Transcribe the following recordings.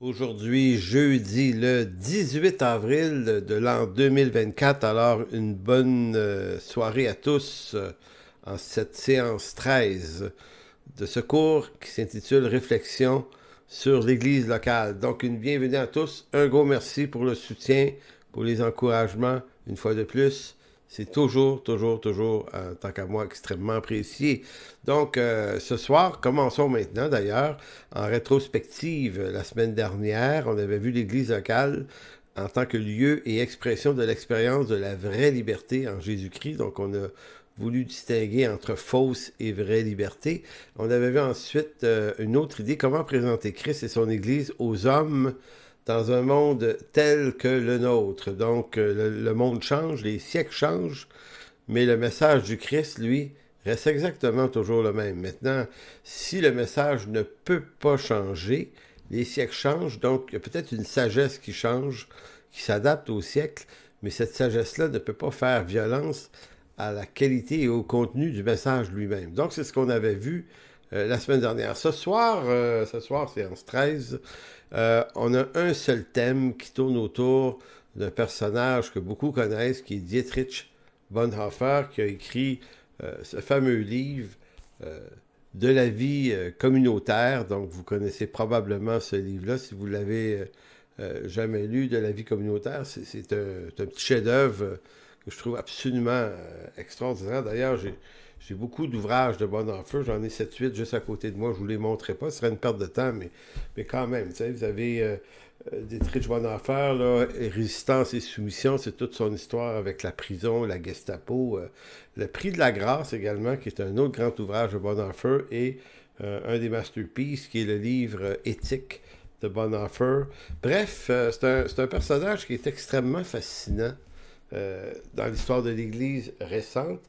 Aujourd'hui, jeudi, le 18 avril de l'an 2024. Alors, une bonne soirée à tous en cette séance 13 de ce cours qui s'intitule Réflexion sur l'Église locale. Donc, une bienvenue à tous. Un gros merci pour le soutien, pour les encouragements, une fois de plus. C'est toujours, en tant qu'à moi, extrêmement apprécié. Donc, ce soir, commençons maintenant d'ailleurs, en rétrospective. La semaine dernière, on avait vu l'Église locale en tant que lieu et expression de l'expérience de la vraie liberté en Jésus-Christ. Donc, on a voulu distinguer entre fausse et vraie liberté. On avait vu ensuite une autre idée, comment présenter Christ et son Église aux hommes dans un monde tel que le nôtre. Donc, le monde change, les siècles changent, mais le message du Christ, lui, reste exactement toujours le même. Maintenant, si le message ne peut pas changer, les siècles changent, donc il y a peut-être une sagesse qui change, qui s'adapte au siècle, mais cette sagesse-là ne peut pas faire violence à la qualité et au contenu du message lui-même. Donc, c'est ce qu'on avait vu la semaine dernière. Ce soir, séance 13, on a un seul thème qui tourne autour d'un personnage que beaucoup connaissent, qui est Dietrich Bonhoeffer, qui a écrit ce fameux livre de la vie communautaire. Donc, vous connaissez probablement ce livre-là si vous l'avez jamais lu, de la vie communautaire. C'est un petit chef-d'œuvre que je trouve absolument extraordinaire. D'ailleurs, j'ai beaucoup d'ouvrages de Bonhoeffer, j'en ai 7-8 juste à côté de moi, je ne vous les montrerai pas, ce serait une perte de temps, mais quand même, vous avez Dietrich Bonhoeffer, là, Résistance et soumission, c'est toute son histoire avec la prison, la Gestapo, le prix de la grâce également, qui est un autre grand ouvrage de Bonhoeffer, et un des masterpieces, qui est le livre Éthique de Bonhoeffer. Bref, c'est un personnage qui est extrêmement fascinant dans l'histoire de l'Église récente.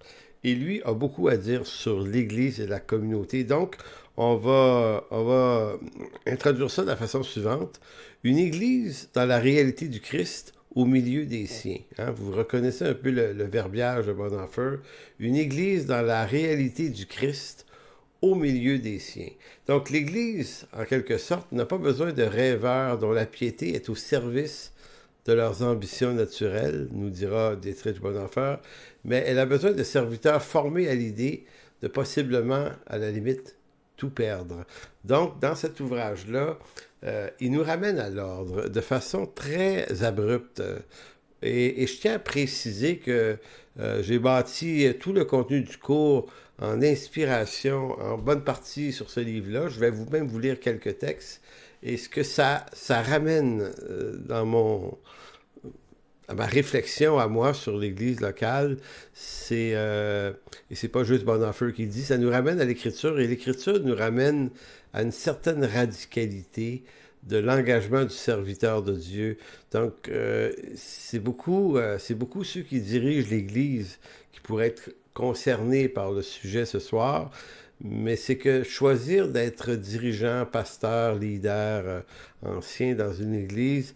Et lui a beaucoup à dire sur l'Église et la communauté. Donc, on va introduire ça de la façon suivante. Une Église dans la réalité du Christ au milieu des siens. Hein? Vous reconnaissez un peu le verbiage de Bonhoeffer. Une Église dans la réalité du Christ au milieu des siens. Donc, l'Église, en quelque sorte, n'a pas besoin de rêveurs dont la piété est au service de leurs ambitions naturelles, nous dira Dietrich Bonhoeffer, mais elle a besoin de serviteurs formés à l'idée de possiblement, à la limite, tout perdre. Donc, dans cet ouvrage-là, il nous ramène à l'ordre de façon très abrupte. Et je tiens à préciser que j'ai bâti tout le contenu du cours en inspiration, en bonne partie sur ce livre-là. Je vais même vous lire quelques textes. Et ce que ça ramène à ma réflexion à moi sur l'Église locale, et c'est pas juste Bonhoeffer qui le dit, ça nous ramène à l'Écriture, et l'Écriture nous ramène à une certaine radicalité de l'engagement du serviteur de Dieu. Donc, c'est beaucoup ceux qui dirigent l'Église qui pourraient être concernés par le sujet ce soir. Mais c'est que choisir d'être dirigeant, pasteur, leader, ancien dans une église,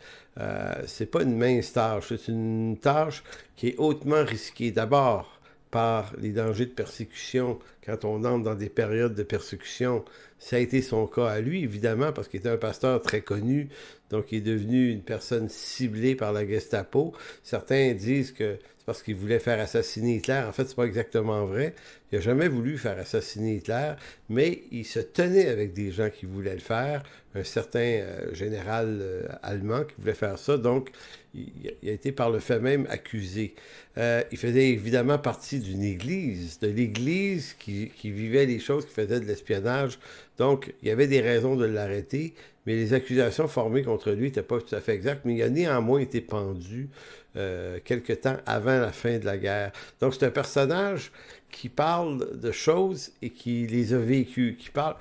c'est pas une mince tâche. C'est une tâche qui est hautement risquée. D'abord, par les dangers de persécution. Quand on entre dans des périodes de persécution, ça a été son cas à lui, évidemment, parce qu'il était un pasteur très connu. Donc, il est devenu une personne ciblée par la Gestapo. Certains disent que c'est parce qu'il voulait faire assassiner Hitler. En fait, c'est pas exactement vrai. Il n'a jamais voulu faire assassiner Hitler, mais il se tenait avec des gens qui voulaient le faire. Un certain général allemand qui voulait faire ça. Donc, il a été par le fait même accusé. Il faisait évidemment partie d'une église, de l'église qui vivait les choses, qui faisait de l'espionnage. Donc, il y avait des raisons de l'arrêter, mais les accusations formées contre lui n'étaient pas tout à fait exactes, mais il a néanmoins été pendu quelque temps avant la fin de la guerre. Donc, c'est un personnage qui parle de choses et qui les a vécues, qui parle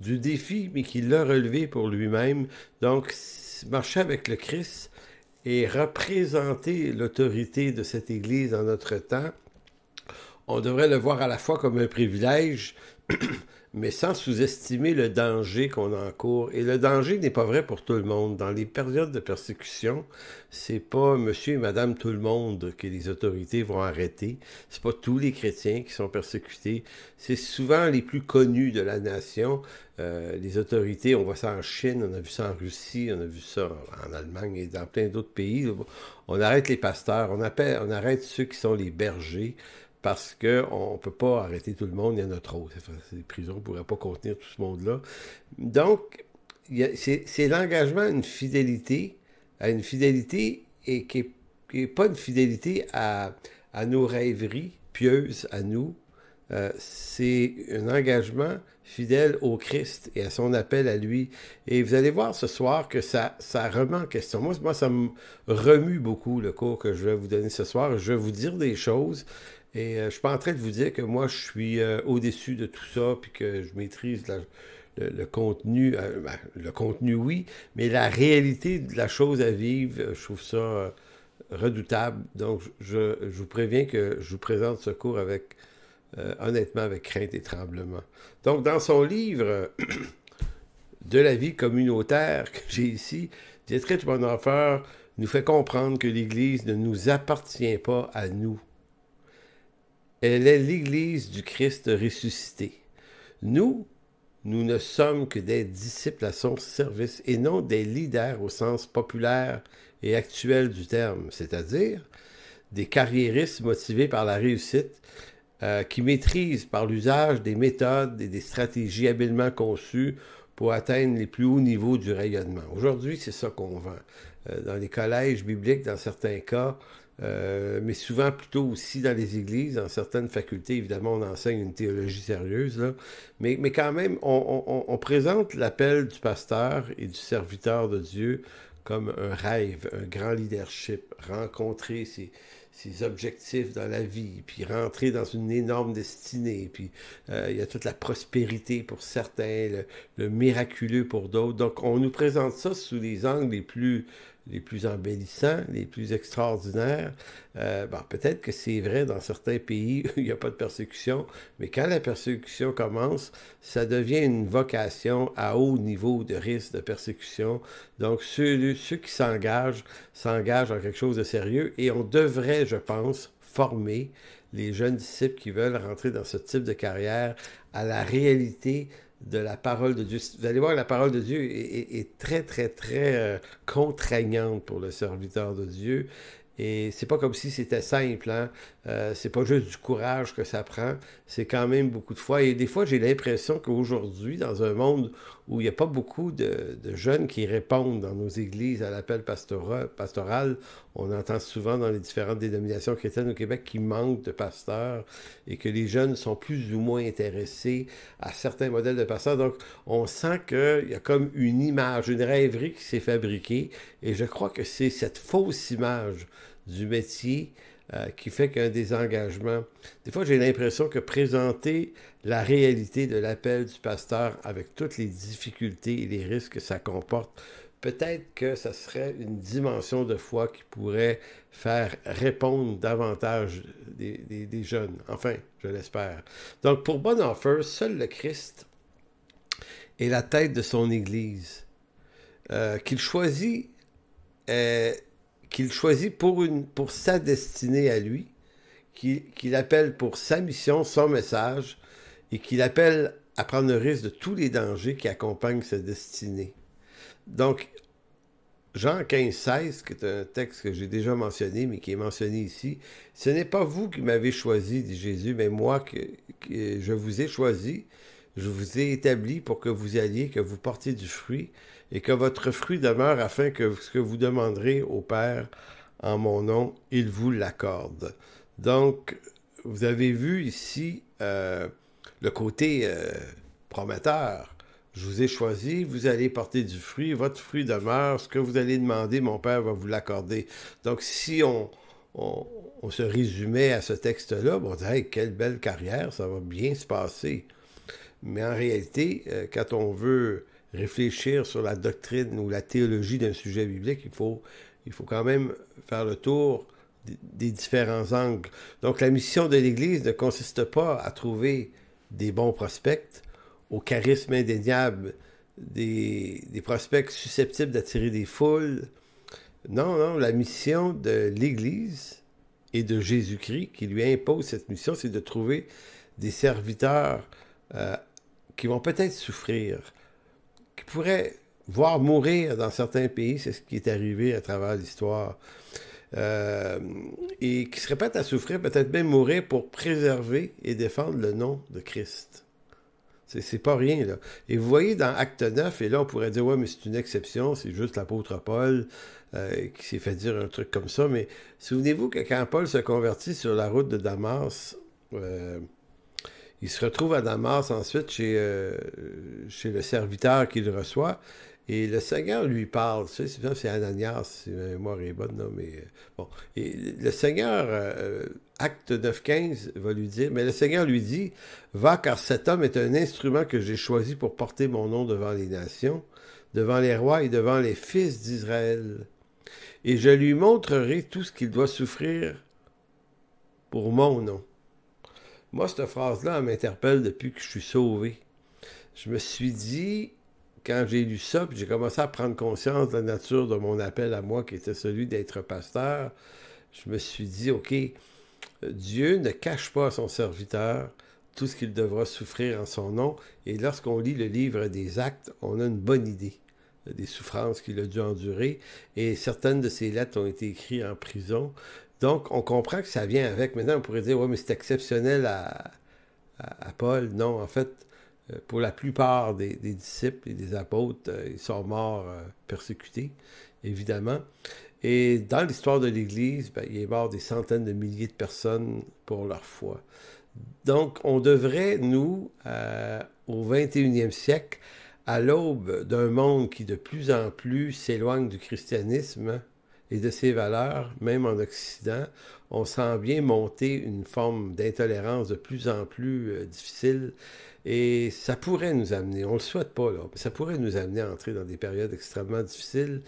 du défi, mais qui l'a relevé pour lui-même. Donc, marcher avec le Christ et représenter l'autorité de cette Église dans notre temps, on devrait le voir à la fois comme un privilège, mais sans sous-estimer le danger qu'on encourt. Et le danger n'est pas vrai pour tout le monde. Dans les périodes de persécution, c'est pas monsieur et madame tout le monde que les autorités vont arrêter. C'est pas tous les chrétiens qui sont persécutés. C'est souvent les plus connus de la nation. Les autorités, on voit ça en Chine, on a vu ça en Russie, on a vu ça en Allemagne et dans plein d'autres pays. On arrête les pasteurs, on arrête ceux qui sont les bergers, parce qu'on ne peut pas arrêter tout le monde, il y en a trop. Les prisons ne pourraient pas contenir tout ce monde-là. Donc, c'est l'engagement à une fidélité et qui n'est pas une fidélité à nos rêveries pieuses, à nous. C'est un engagement fidèle au Christ et à son appel à lui. Et vous allez voir ce soir que ça remet en question. Moi, ça me remue beaucoup le cours que je vais vous donner ce soir. Je vais vous dire des choses. Et je ne suis pas en train de vous dire que moi, je suis au-dessus de tout ça, puis que je maîtrise le contenu. Le contenu, oui, mais la réalité de la chose à vivre, je trouve ça redoutable. Donc, je vous préviens que je vous présente ce cours honnêtement, avec crainte et tremblement. Donc, dans son livre de la vie communautaire que j'ai ici, Dietrich Bonhoeffer nous fait comprendre que l'Église ne nous appartient pas à nous. Elle est l'Église du Christ ressuscité. Nous ne sommes que des disciples à son service et non des leaders au sens populaire et actuel du terme, c'est-à-dire des carriéristes motivés par la réussite qui maîtrisent par l'usage des méthodes et des stratégies habilement conçues pour atteindre les plus hauts niveaux du rayonnement. Aujourd'hui, c'est ça qu'on vend. Dans les collèges bibliques, dans certains cas, mais souvent plutôt aussi dans les églises, dans certaines facultés, évidemment, on enseigne une théologie sérieuse, là. Mais quand même, on présente l'appel du pasteur et du serviteur de Dieu comme un rêve, un grand leadership, rencontrer ses objectifs dans la vie, puis rentrer dans une énorme destinée, puis il y a toute la prospérité pour certains, le miraculeux pour d'autres. Donc, on nous présente ça sous les angles les plus embellissants, les plus extraordinaires. Peut-être que c'est vrai dans certains pays où il n'y a pas de persécution, mais quand la persécution commence, ça devient une vocation à haut niveau de risque de persécution. Donc, ceux qui s'engagent en quelque chose de sérieux et on devrait, je pense, former les jeunes disciples qui veulent rentrer dans ce type de carrière à la réalité de la parole de Dieu. Vous allez voir, la parole de Dieu est très, très, très contraignante pour le serviteur de Dieu. Et c'est pas comme si c'était simple, hein? C'est pas juste du courage que ça prend, c'est quand même beaucoup de foi. Et des fois, j'ai l'impression qu'aujourd'hui, dans un monde où il n'y a pas beaucoup de jeunes qui répondent dans nos églises à l'appel pastoral, on entend souvent dans les différentes dénominations chrétiennes au Québec qu'il manque de pasteurs et que les jeunes sont plus ou moins intéressés à certains modèles de pasteurs. Donc, on sent qu'il y a comme une image, une rêverie qui s'est fabriquée. Et je crois que c'est cette fausse image du métier qui fait qu'un désengagement. Des fois, j'ai l'impression que présenter la réalité de l'appel du pasteur avec toutes les difficultés et les risques que ça comporte, peut-être que ça serait une dimension de foi qui pourrait faire répondre davantage des jeunes. Enfin, je l'espère. Donc, pour Bonhoeffer, seul le Christ est la tête de son Église, qu'il choisit pour sa destinée à lui, qu'il appelle pour sa mission, son message, et qu'il appelle à prendre le risque de tous les dangers qui accompagnent sa destinée. Donc, Jean 15,16, qui est un texte que j'ai déjà mentionné, mais qui est mentionné ici, « Ce n'est pas vous qui m'avez choisi, dit Jésus, mais moi que je vous ai choisi, je vous ai établi pour que vous alliez, que vous portiez du fruit, et que votre fruit demeure afin que ce que vous demanderez au Père en mon nom, il vous l'accorde. » Donc, vous avez vu ici le côté prometteur. Je vous ai choisi, vous allez porter du fruit, votre fruit demeure, ce que vous allez demander, mon Père va vous l'accorder. Donc, si on se résumait à ce texte-là, on dirait, hey, quelle belle carrière, ça va bien se passer. Mais en réalité, quand on veut réfléchir sur la doctrine ou la théologie d'un sujet biblique, il faut quand même faire le tour des différents angles. Donc, la mission de l'Église ne consiste pas à trouver des bons prospects, au charisme indéniable des prospects susceptibles d'attirer des foules. Non, non, la mission de l'Église et de Jésus-Christ qui lui impose cette mission, c'est de trouver des serviteurs qui vont peut-être souffrir, qui pourraient voir mourir dans certains pays, c'est ce qui est arrivé à travers l'histoire, et qui seraient prêts à souffrir, peut-être même mourir pour préserver et défendre le nom de Christ. C'est pas rien, là. Et vous voyez dans Acte 9, et là on pourrait dire, ouais, mais c'est une exception, c'est juste l'apôtre Paul qui s'est fait dire un truc comme ça, mais souvenez-vous que quand Paul se convertit sur la route de Damas, il se retrouve à Damas ensuite chez le serviteur qu'il reçoit, et le Seigneur lui parle. Tu sais, c'est Ananias, si ma mémoire est bonne, là, mais bon. Et le Seigneur, Acte 9,15, va lui dire, mais le Seigneur lui dit, va, car cet homme est un instrument que j'ai choisi pour porter mon nom devant les nations, devant les rois et devant les fils d'Israël. Et je lui montrerai tout ce qu'il doit souffrir pour mon nom. Moi, cette phrase-là, elle m'interpelle depuis que je suis sauvé. Je me suis dit, quand j'ai lu ça, puis j'ai commencé à prendre conscience de la nature de mon appel à moi, qui était celui d'être pasteur, je me suis dit, OK, Dieu ne cache pas à son serviteur tout ce qu'il devra souffrir en son nom, et lorsqu'on lit le livre des Actes, on a une bonne idée des souffrances qu'il a dû endurer, et certaines de ses lettres ont été écrites en prison. Donc, on comprend que ça vient avec. Maintenant, on pourrait dire, ouais, mais c'est exceptionnel à Paul. Non, en fait, pour la plupart des disciples et des apôtres, ils sont morts persécutés, évidemment. Et dans l'histoire de l'Église, ben, il est mort des centaines de milliers de personnes pour leur foi. Donc, on devrait, nous, au 21e siècle, à l'aube d'un monde qui de plus en plus s'éloigne du christianisme et de ses valeurs, même en Occident, on sent bien monter une forme d'intolérance de plus en plus difficile. Et ça pourrait nous amener, on ne le souhaite pas, là, mais ça pourrait nous amener à entrer dans des périodes extrêmement difficiles.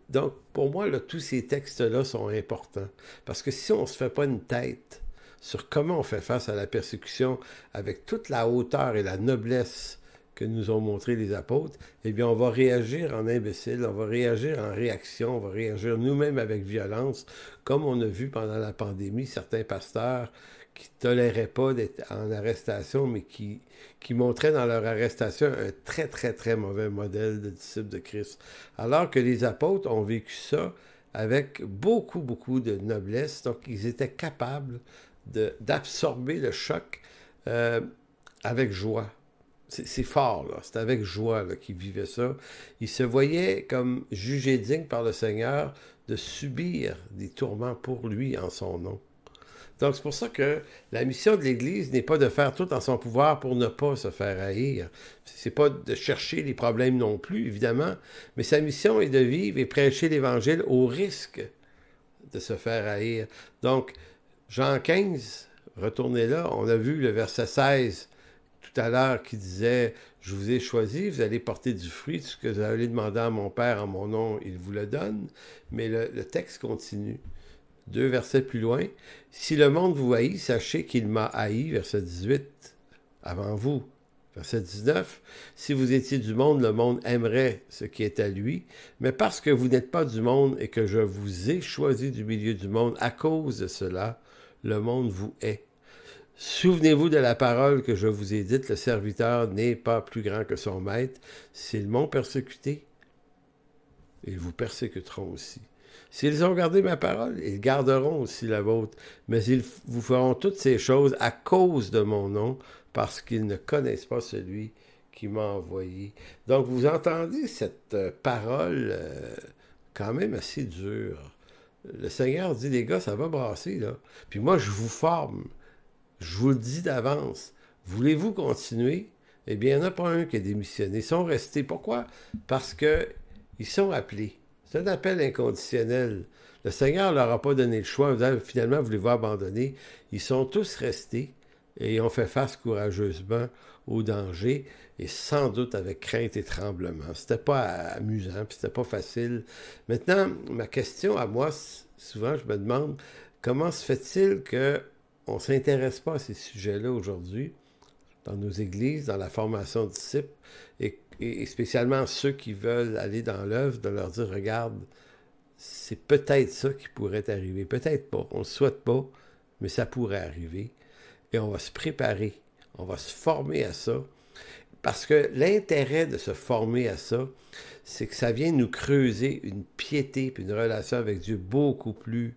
Donc, pour moi, là, tous ces textes-là sont importants. Parce que si on ne se fait pas une tête sur comment on fait face à la persécution avec toute la hauteur et la noblesse que nous ont montré les apôtres, eh bien, on va réagir en imbécile, on va réagir en réaction, on va réagir nous-mêmes avec violence, comme on a vu pendant la pandémie, certains pasteurs qui ne toléraient pas d'être en arrestation, mais qui montraient dans leur arrestation un très, très, très mauvais modèle de disciple de Christ. Alors que les apôtres ont vécu ça avec beaucoup, beaucoup de noblesse, donc ils étaient capables d'absorber le choc avec joie. C'est fort, là. C'est avec joie qu'ils vivaient ça. Ils se voyaient comme jugés dignes par le Seigneur de subir des tourments pour lui en son nom. Donc, c'est pour ça que la mission de l'Église n'est pas de faire tout en son pouvoir pour ne pas se faire haïr. C'est pas de chercher les problèmes non plus, évidemment, mais sa mission est de vivre et prêcher l'Évangile au risque de se faire haïr. Donc, Jean 15, retournez là, on a vu le verset 16 tout à l'heure qui disait « Je vous ai choisi, vous allez porter du fruit, ce que vous allez demander à mon Père en mon nom, il vous le donne. » Mais le texte continue. 2 versets plus loin. « Si le monde vous haït, sachez qu'il m'a haï, verset 18, avant vous. » Verset 19. « Si vous étiez du monde, le monde aimerait ce qui est à lui. Mais parce que vous n'êtes pas du monde et que je vous ai choisi du milieu du monde, à cause de cela, le monde vous hait. Souvenez-vous de la parole que je vous ai dite, le serviteur n'est pas plus grand que son maître. S'ils m'ont persécuté, ils vous persécuteront aussi. S'ils ont gardé ma parole, ils garderont aussi la vôtre. Mais ils vous feront toutes ces choses à cause de mon nom, parce qu'ils ne connaissent pas celui qui m'a envoyé. » Donc, vous entendez cette parole quand même assez dure. Le Seigneur dit, les gars, ça va brasser, là. Puis moi, je vous forme. Je vous le dis d'avance. Voulez-vous continuer? Eh bien, il n'y en a pas un qui a démissionné. Ils sont restés. Pourquoi? Parce qu'ils sont appelés. C'est un appel inconditionnel. Le Seigneur ne leur a pas donné le choix. Finalement, voulez-vous abandonner? Ils sont tous restés et ont fait face courageusement au danger et sans doute avec crainte et tremblement. C'était pas amusant, puis c'était pas facile. Maintenant, ma question à moi, souvent, je me demande, comment se fait-il qu'on ne s'intéresse pas à ces sujets-là aujourd'hui? dans nos églises, dans la formation de disciples, et spécialement ceux qui veulent aller dans l'œuvre, de leur dire, regarde, c'est peut-être ça qui pourrait arriver. Peut-être pas, on ne le souhaite pas, mais ça pourrait arriver. Et on va se préparer, on va se former à ça. Parce que l'intérêt de se former à ça, c'est que ça vient nous creuser une piété puis une relation avec Dieu beaucoup plus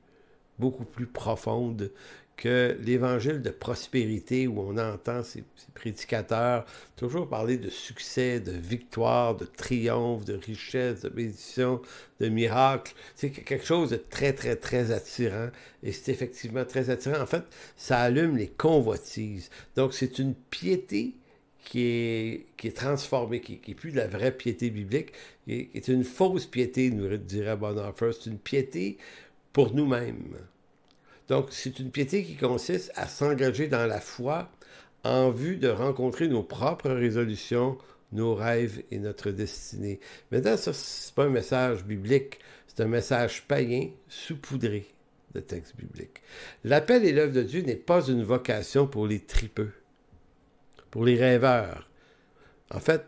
profonde que l'évangile de prospérité où on entend ces prédicateurs toujours parler de succès, de victoire, de triomphe, de richesse, de bénédiction, de miracle. C'est quelque chose de très, très, très attirant. Et c'est effectivement très attirant. En fait, ça allume les convoitises. Donc, c'est une piété qui est transformée, qui est plus de la vraie piété biblique, qui est une fausse piété, nous dirait Bonhoeffer. C'est une piété pour nous-mêmes. Donc, c'est une piété qui consiste à s'engager dans la foi en vue de rencontrer nos propres résolutions, nos rêves et notre destinée. Maintenant, ça, c'est pas un message biblique, c'est un message païen saupoudré de textes bibliques. L'appel et l'œuvre de Dieu n'est pas une vocation pour les tripeux, pour les rêveurs. En fait,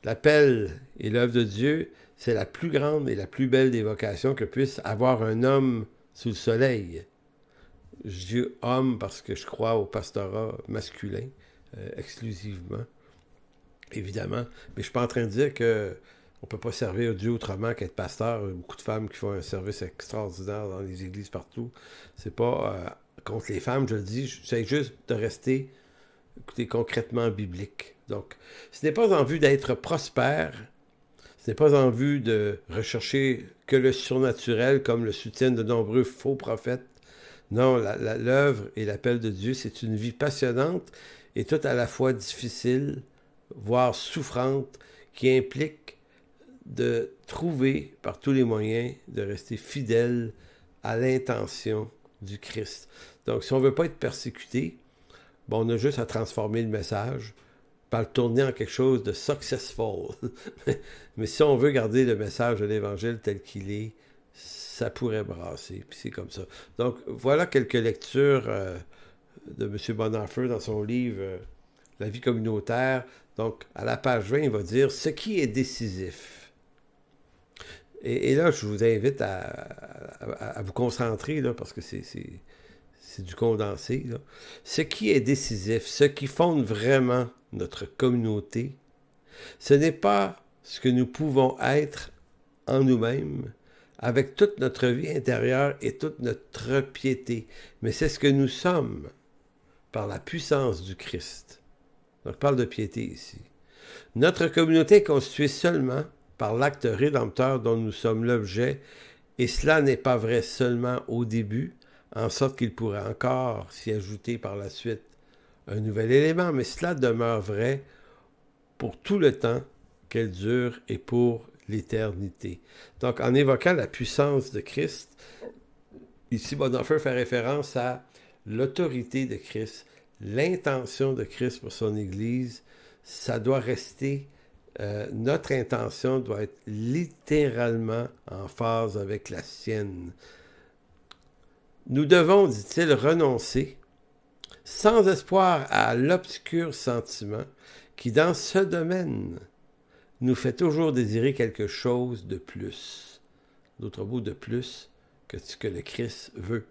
l'appel et l'œuvre de Dieu, c'est la plus grande et la plus belle des vocations que puisse avoir un homme sous le soleil. Je dis homme parce que je crois au pastorat masculin, exclusivement, évidemment. Mais je ne suis pas en train de dire qu'on ne peut pas servir Dieu autrement qu'être pasteur. Il y a beaucoup de femmes qui font un service extraordinaire dans les églises partout. C'est pas contre les femmes, je le dis. J'essaie juste de rester, écoutez, concrètement biblique. Donc, ce n'est pas en vue d'être prospère, ce n'est pas en vue de rechercher que le surnaturel, comme le soutiennent de nombreux faux prophètes. Non, l'œuvre et l'appel de Dieu, c'est une vie passionnante et tout à la fois difficile, voire souffrante, qui implique de trouver par tous les moyens de rester fidèle à l'intention du Christ. Donc, si on ne veut pas être persécuté, bon, on a juste à transformer le message, par le tourner en quelque chose de successful. Mais si on veut garder le message de l'Évangile tel qu'il est, ça pourrait brasser, puis c'est comme ça. Donc, voilà quelques lectures de M. Bonhoeffer dans son livre La vie communautaire. Donc, à la page 20, il va dire « Ce qui est décisif ». Et là, je vous invite à vous concentrer, là, parce que c'est du condensé. Là. Ce qui est décisif, ce qui fonde vraiment notre communauté, ce n'est pas ce que nous pouvons être en nous-mêmes, avec toute notre vie intérieure et toute notre piété, mais c'est ce que nous sommes par la puissance du Christ. Donc, je parle de piété ici. Notre communauté est constituée seulement par l'acte rédempteur dont nous sommes l'objet, et cela n'est pas vrai seulement au début, en sorte qu'il pourrait encore s'y ajouter par la suite un nouvel élément, mais cela demeure vrai pour tout le temps qu'elle dure et pour l'éternité. Donc, en évoquant la puissance de Christ, ici, Bonhoeffer fait référence à l'autorité de Christ, l'intention de Christ pour son Église. Ça doit rester, notre intention doit être littéralement en phase avec la sienne. Nous devons, dit-il, renoncer sans espoir à l'obscur sentiment qui, dans ce domaine, nous fait toujours désirer quelque chose de plus. D'autre mot, de plus que ce que le Christ veut.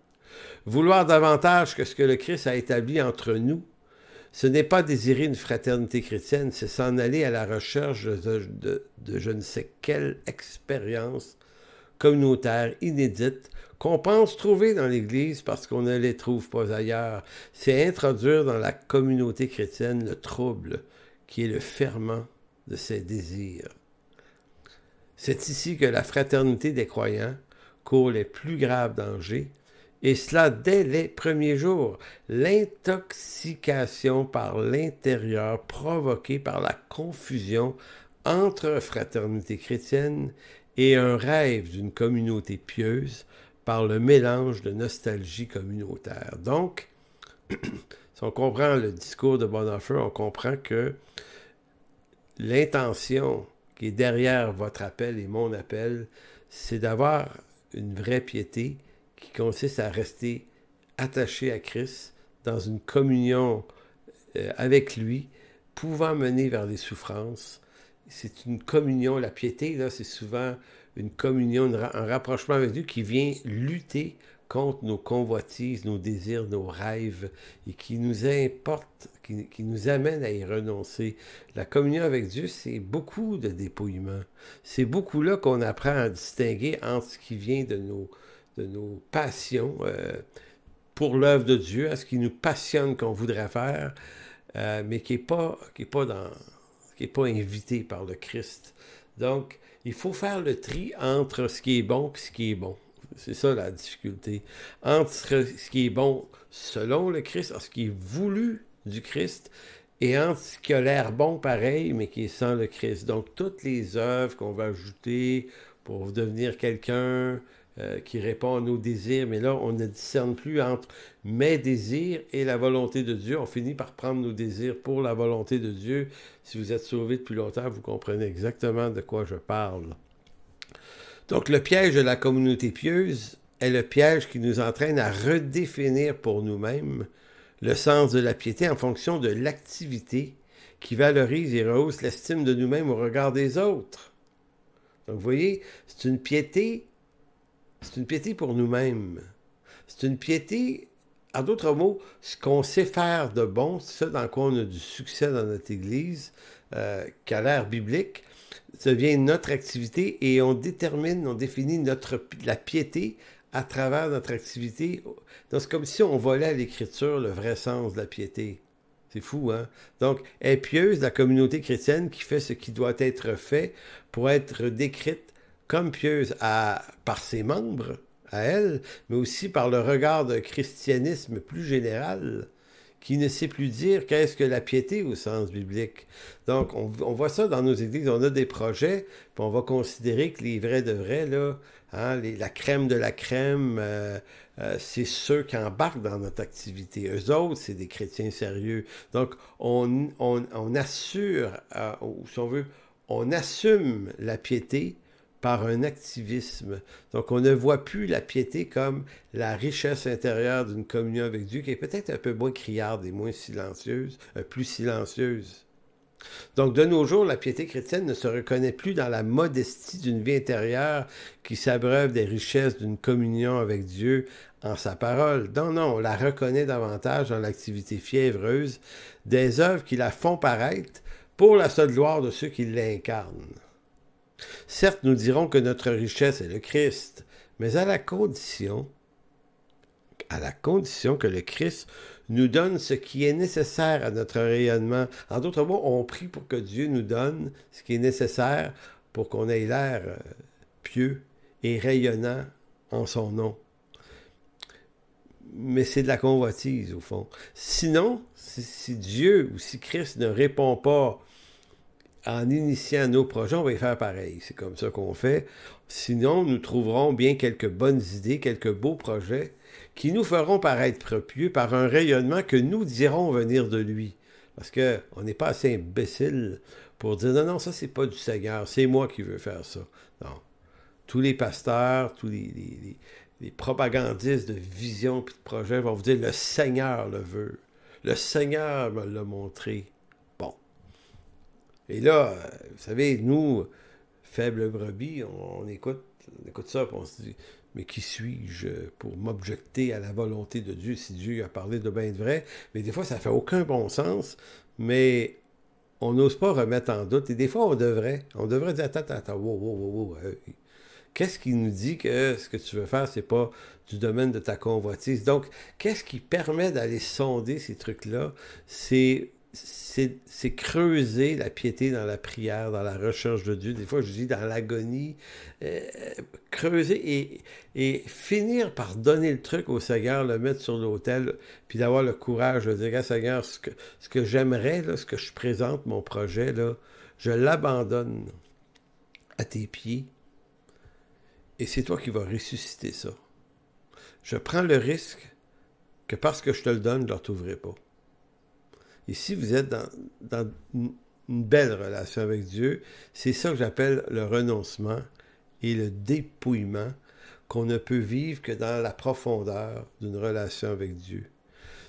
Vouloir davantage que ce que le Christ a établi entre nous, ce n'est pas désirer une fraternité chrétienne, c'est s'en aller à la recherche de je ne sais quelle expérience communautaire inédite qu'on pense trouver dans l'Église parce qu'on ne les trouve pas ailleurs. C'est introduire dans la communauté chrétienne le trouble qui est le ferment de ses désirs. C'est ici que la fraternité des croyants court les plus graves dangers, et cela dès les premiers jours. L'intoxication par l'intérieur provoquée par la confusion entre fraternité chrétienne et un rêve d'une communauté pieuse par le mélange de nostalgie communautaire. Donc, si on comprend le discours de Bonhoeffer, on comprend que l'intention qui est derrière votre appel et mon appel, c'est d'avoir une vraie piété qui consiste à rester attaché à Christ dans une communion avec lui pouvant mener vers les souffrances. C'est une communion, la piété, là, c'est souvent une communion, un rapprochement avec Dieu qui vient lutter contre nos convoitises, nos désirs, nos rêves, et qui nous importe, qui nous amène à y renoncer. La communion avec Dieu, c'est beaucoup de dépouillement. C'est beaucoup là qu'on apprend à distinguer entre ce qui vient de nos passions pour l'œuvre de Dieu, à ce qui nous passionne qu'on voudrait faire, mais qui n'est pas invité par le Christ. Donc, il faut faire le tri entre ce qui est bon et ce qui est bon. C'est ça la difficulté. Entre ce qui est bon selon le Christ, ce qui est voulu du Christ, et entre ce qui a l'air bon pareil, mais qui est sans le Christ. Donc, toutes les œuvres qu'on va ajouter pour devenir quelqu'un qui répond à nos désirs, mais là, on ne discerne plus entre mes désirs et la volonté de Dieu. On finit par prendre nos désirs pour la volonté de Dieu. Si vous êtes sauvé depuis longtemps, vous comprenez exactement de quoi je parle. Donc, le piège de la communauté pieuse est le piège qui nous entraîne à redéfinir pour nous-mêmes le sens de la piété en fonction de l'activité qui valorise et rehausse l'estime de nous-mêmes au regard des autres. Donc, vous voyez, c'est une piété pour nous-mêmes. C'est une piété, en d'autres mots, ce qu'on sait faire de bon, ce dans quoi on a du succès dans notre Église, qui a l'air biblique, ça devient notre activité et on définit la piété à travers notre activité. Donc, c'est comme si on volait à l'Écriture le vrai sens de la piété. C'est fou, hein? Donc, est pieuse la communauté chrétienne qui fait ce qui doit être fait pour être décrite comme pieuse par ses membres, à elle, mais aussi par le regard d'un christianisme plus général qui ne sait plus dire qu'est-ce que la piété au sens biblique. Donc, on voit ça dans nos églises, on a des projets, puis on va considérer que les vrais de vrais, là, hein, la crème de la crème, c'est ceux qui embarquent dans notre activité. Eux autres, c'est des chrétiens sérieux. Donc, on assure, ou si on veut, on assume la piété par un activisme. Donc, on ne voit plus la piété comme la richesse intérieure d'une communion avec Dieu, qui est peut-être un peu moins criarde et moins silencieuse, plus silencieuse. Donc, de nos jours, la piété chrétienne ne se reconnaît plus dans la modestie d'une vie intérieure qui s'abreuve des richesses d'une communion avec Dieu en sa parole. Non, non, on la reconnaît davantage dans l'activité fiévreuse des œuvres qui la font paraître pour la seule gloire de ceux qui l'incarnent. Certes, nous dirons que notre richesse est le Christ, mais à la condition que le Christ nous donne ce qui est nécessaire à notre rayonnement. En d'autres mots, on prie pour que Dieu nous donne ce qui est nécessaire pour qu'on ait l'air pieux et rayonnant en son nom. Mais c'est de la convoitise, au fond. Sinon, si Dieu ou si Christ ne répond pas en initiant nos projets, on va y faire pareil. C'est comme ça qu'on fait. Sinon, nous trouverons bien quelques bonnes idées, quelques beaux projets qui nous feront paraître pieux par un rayonnement que nous dirons venir de lui. Parce qu'on n'est pas assez imbécile pour dire non, non, ça, c'est pas du Seigneur, c'est moi qui veux faire ça. Non. Tous les pasteurs, tous les propagandistes de vision et de projet vont vous dire le Seigneur le veut. Le Seigneur me l'a montré. Et là, vous savez, nous, faibles brebis, on écoute ça et on se dit, mais qui suis-je pour m'objecter à la volonté de Dieu si Dieu a parlé de bien de vrai? Mais des fois, ça fait aucun bon sens, mais on n'ose pas remettre en doute. Et des fois, on devrait dire, attends, wow. Qu'est-ce qui nous dit que ce que tu veux faire, c'est pas du domaine de ta convoitise? Donc, qu'est-ce qui permet d'aller sonder ces trucs-là? C'est creuser la piété dans la prière, dans la recherche de Dieu. Des fois, je dis dans l'agonie. Creuser et finir par donner le truc au Seigneur, le mettre sur l'autel, puis d'avoir le courage de dire, Seigneur, ce que j'aimerais, là, ce que je présente, mon projet, là, je l'abandonne à tes pieds. Et c'est toi qui vas ressusciter ça. Je prends le risque que parce que je te le donne, je ne le retrouverai pas. Et si vous êtes dans une belle relation avec Dieu, c'est ça que j'appelle le renoncement et le dépouillement qu'on ne peut vivre que dans la profondeur d'une relation avec Dieu.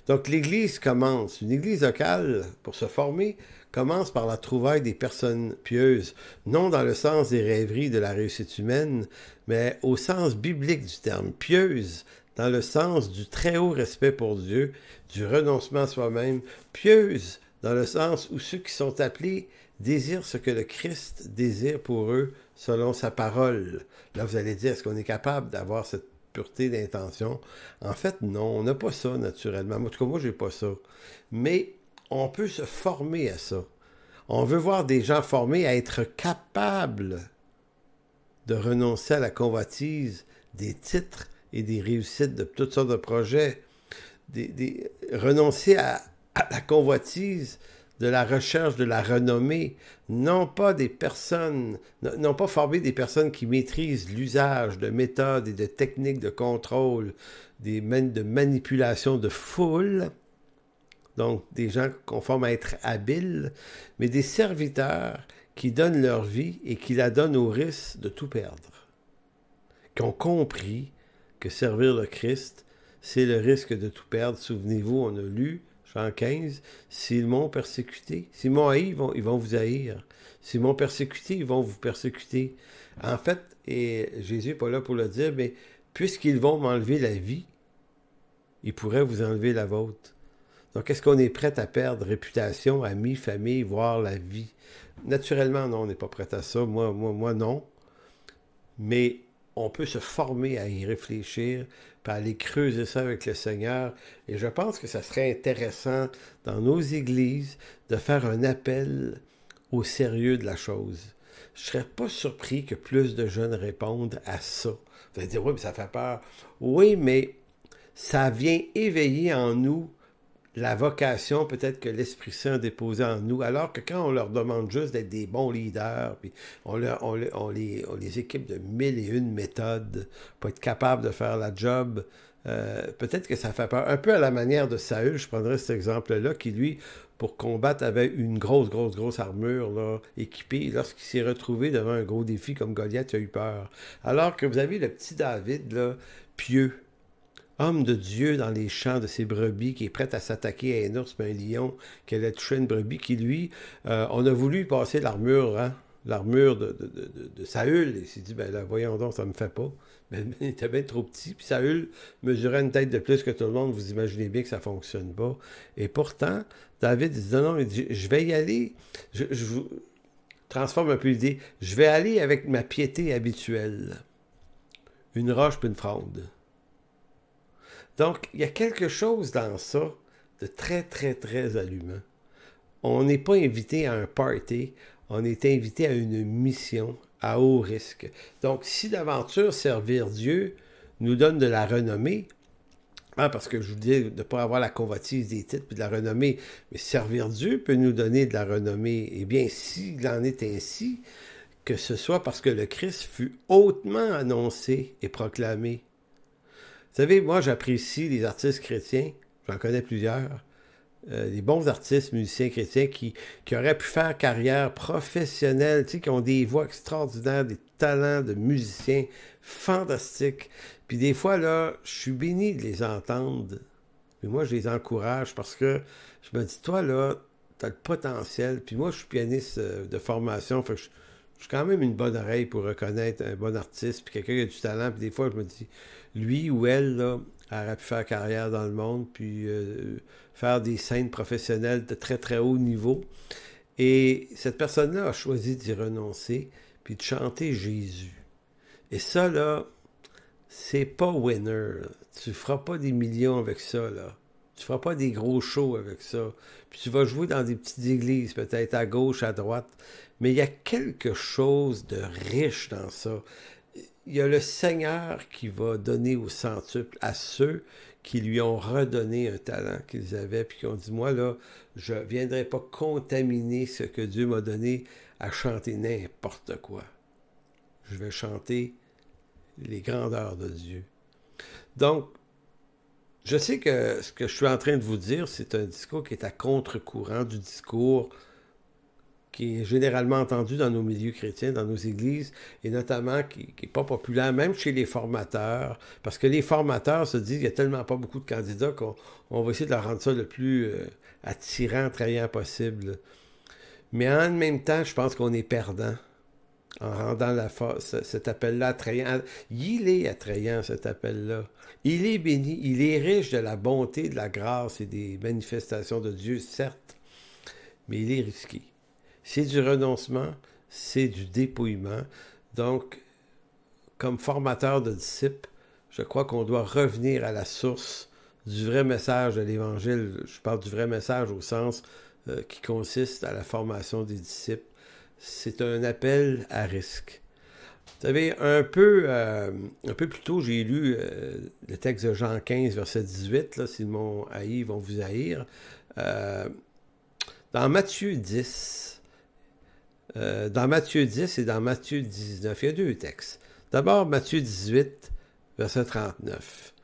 Donc l'Église commence, une Église locale, pour se former, commence par la trouvaille des personnes pieuses, non dans le sens des rêveries de la réussite humaine, mais au sens biblique du terme, pieuse, dans le sens du très haut respect pour Dieu, du renoncement à soi-même, pieuse, dans le sens où ceux qui sont appelés désirent ce que le Christ désire pour eux selon sa parole. Là, vous allez dire, est-ce qu'on est capable d'avoir cette pureté d'intention? En fait, non, on n'a pas ça naturellement. En tout cas, moi, je n'ai pas ça. Mais on peut se former à ça. On veut voir des gens formés à être capables de renoncer à la convoitise des titres et des réussites de toutes sortes de projets. Renoncer à la convoitise de la recherche de la renommée, non pas des personnes, non pas former des personnes qui maîtrisent l'usage de méthodes et de techniques de contrôle, de manipulation de foule, donc des gens conformes à être habiles, mais des serviteurs qui donnent leur vie et qui la donnent au risque de tout perdre, qui ont compris que servir le Christ, c'est le risque de tout perdre. Souvenez-vous, on a lu Jean 15, s'ils m'ont persécuté, s'ils m'ont haï, ils vont vous haïr. S'ils m'ont persécuté, ils vont vous persécuter. En fait, et Jésus n'est pas là pour le dire, mais puisqu'ils vont m'enlever la vie, ils pourraient vous enlever la vôtre. Donc, est-ce qu'on est prêt à perdre réputation, amis, famille, voire la vie? Naturellement, non, on n'est pas prêt à ça. Moi, non. Mais on peut se former à y réfléchir, puis à aller creuser ça avec le Seigneur. Et je pense que ça serait intéressant dans nos églises de faire un appel au sérieux de la chose. Je ne serais pas surpris que plus de jeunes répondent à ça. Vous allez dire, oui, mais ça fait peur. Oui, mais ça vient éveiller en nous la vocation peut-être que l'Esprit Saint a déposée en nous, alors que quand on leur demande juste d'être des bons leaders, puis on les équipe de 1001 méthodes pour être capable de faire la job, peut-être que ça fait peur. Un peu à la manière de Saül, je prendrais cet exemple-là, qui lui, pour combattre, avait une grosse armure là, équipée. Lorsqu'il s'est retrouvé devant un gros défi comme Goliath, il a eu peur. Alors que vous avez le petit David, là, pieux, homme de Dieu dans les champs de ses brebis, qui est prêt à s'attaquer à un ours, mais un lion, qui allait toucher une brebis, qui lui, on a voulu passer l'armure, hein, l'armure de Saül. Il s'est dit, ben là, voyons donc, ça me fait pas. Mais il était bien trop petit. Puis Saül mesurait une tête de plus que tout le monde. Vous imaginez bien que ça fonctionne pas. Et pourtant, David dit, non, il dit, je vais y aller. Je vous transforme un peu l'idée. Je vais aller avec ma piété habituelle. Une roche puis une fronde. Donc, il y a quelque chose dans ça de très, très, très allumant. On n'est pas invité à un party, on est invité à une mission à haut risque. Donc, si l'aventure servir Dieu nous donne de la renommée, parce que je vous dis de ne pas avoir la convoitise des titres et de la renommée, mais servir Dieu peut nous donner de la renommée. Eh bien, s'il en est ainsi, que ce soit parce que le Christ fut hautement annoncé et proclamé. Vous savez, moi, j'apprécie les artistes chrétiens, j'en connais plusieurs, des bons artistes, musiciens chrétiens qui auraient pu faire carrière professionnelle, tu sais, qui ont des voix extraordinaires, des talents de musiciens fantastiques. Puis des fois, là, je suis béni de les entendre. Puis moi, je les encourage parce que je me dis, toi, là, tu as le potentiel. Puis moi, je suis pianiste de formation, fait que je suis quand même une bonne oreille pour reconnaître un bon artiste, puis quelqu'un qui a du talent. Puis des fois, je me dis, lui ou elle, là, aurait pu faire carrière dans le monde, puis faire des scènes professionnelles de très, très haut niveau. Et cette personne-là a choisi d'y renoncer, puis de chanter Jésus. Et ça, là, c'est pas winner. Tu feras pas des millions avec ça, là. Tu feras pas des gros shows avec ça. Puis tu vas jouer dans des petites églises, peut-être à gauche, à droite. Mais il y a quelque chose de riche dans ça. Il y a le Seigneur qui va donner au centuple à ceux qui lui ont redonné un talent qu'ils avaient, puis qui ont dit, moi, là, je ne viendrai pas contaminer ce que Dieu m'a donné à chanter n'importe quoi. Je vais chanter les grandeurs de Dieu. Donc, je sais que ce que je suis en train de vous dire, c'est un discours qui est à contre-courant du discours qui est généralement entendu dans nos milieux chrétiens, dans nos églises, et notamment qui n'est pas populaire, même chez les formateurs, parce que les formateurs se disent qu'il n'y a tellement pas beaucoup de candidats qu'on va essayer de leur rendre ça le plus attirant, attrayant possible. Mais en même temps, je pense qu'on est perdant en rendant cet appel-là attrayant. Il est attrayant, cet appel-là. Il est béni, il est riche de la bonté, de la grâce et des manifestations de Dieu, certes, mais il est risqué. C'est du renoncement, c'est du dépouillement. Donc, comme formateur de disciples, je crois qu'on doit revenir à la source du vrai message de l'Évangile. Je parle du vrai message au sens qui consiste à la formation des disciples. C'est un appel à risque. Vous savez, un peu plus tôt, j'ai lu le texte de Jean 15, verset 18. Là, s'ils m'ont haï, ils vont vous haïr. Dans Matthieu 10, et dans Matthieu 19, il y a deux textes. D'abord, Matthieu 18, verset 39.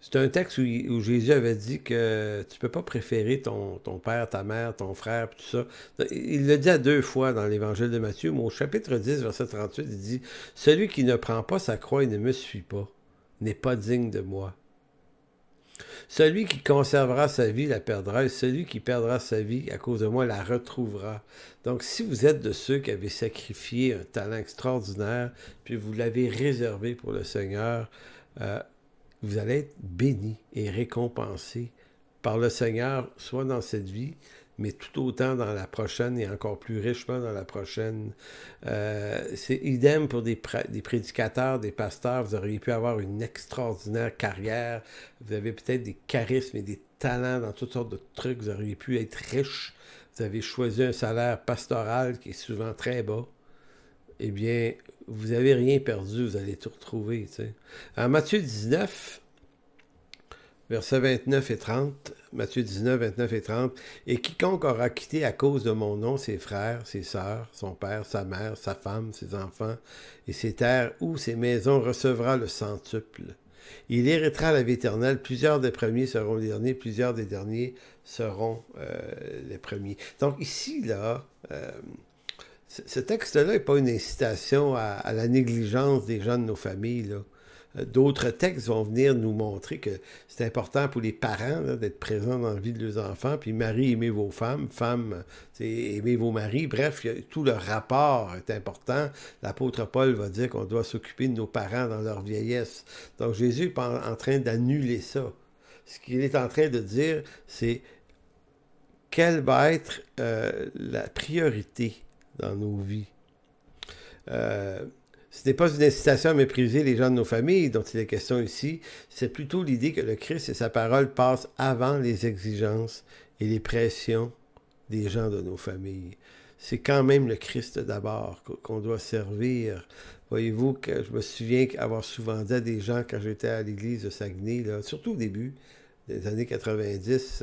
C'est un texte où Jésus avait dit que tu ne peux pas préférer ton père, ta mère, ton frère, tout ça. Il le dit à deux fois dans l'Évangile de Matthieu, mais au chapitre 10, verset 38, il dit « Celui qui ne prend pas sa croix et ne me suit pas n'est pas digne de moi. Celui qui conservera sa vie la perdra, et celui qui perdra sa vie à cause de moi la retrouvera. » Donc, si vous êtes de ceux qui avaient sacrifié un talent extraordinaire, puis vous l'avez réservé pour le Seigneur, vous allez être bénis et récompensés par le Seigneur, soit dans cette vie, mais tout autant dans la prochaine et encore plus richement dans la prochaine. C'est idem pour des prédicateurs, des pasteurs. Vous auriez pu avoir une extraordinaire carrière. Vous avez peut-être des charismes et des talents dans toutes sortes de trucs. Vous auriez pu être riche. Vous avez choisi un salaire pastoral qui est souvent très bas. Eh bien, vous n'avez rien perdu, vous allez tout retrouver. Tu sais. En Matthieu 19, versets 29 et 30, Matthieu 19, 29 et 30, « Et quiconque aura quitté à cause de mon nom ses frères, ses sœurs, son père, sa mère, sa femme, ses enfants, et ses terres ou ses maisons recevra le centuple. Il héritera la vie éternelle. Plusieurs des premiers seront les derniers, plusieurs des derniers seront les premiers. » Donc ici, là... ce texte-là n'est pas une incitation à la négligence des gens de nos familles. D'autres textes vont venir nous montrer que c'est important pour les parents là, d'être présents dans la vie de leurs enfants. Puis mari, aimez vos femmes, femmes, aimez vos maris. Bref, tout le rapport est important. L'apôtre Paul va dire qu'on doit s'occuper de nos parents dans leur vieillesse. Donc Jésus n'est pas en train d'annuler ça. Ce qu'il est en train de dire, c'est quelle va être la priorité dans nos vies. Ce n'est pas une incitation à mépriser les gens de nos familles dont il est question ici, c'est plutôt l'idée que le Christ et sa parole passent avant les exigences et les pressions des gens de nos familles. C'est quand même le Christ d'abord qu'on doit servir. Voyez-vous que je me souviens avoir souvent dit à des gens quand j'étais à l'église de Saguenay, là, surtout au début des années 90,